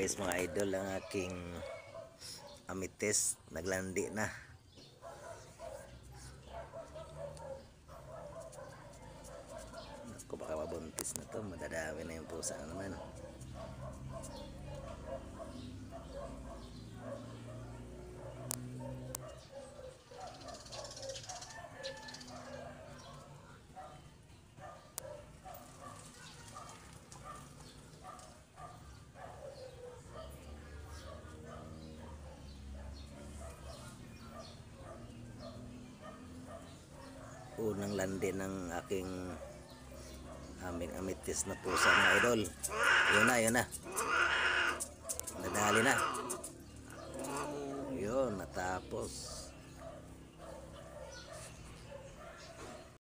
guys mga idol, ang aking amethyst naglandi na. Ako baka mabuntis na to, madadami na yung pusa naman. Unang landi ng aking aming amethyst na pusa mga idol. Yun na nadali na yun, natapos.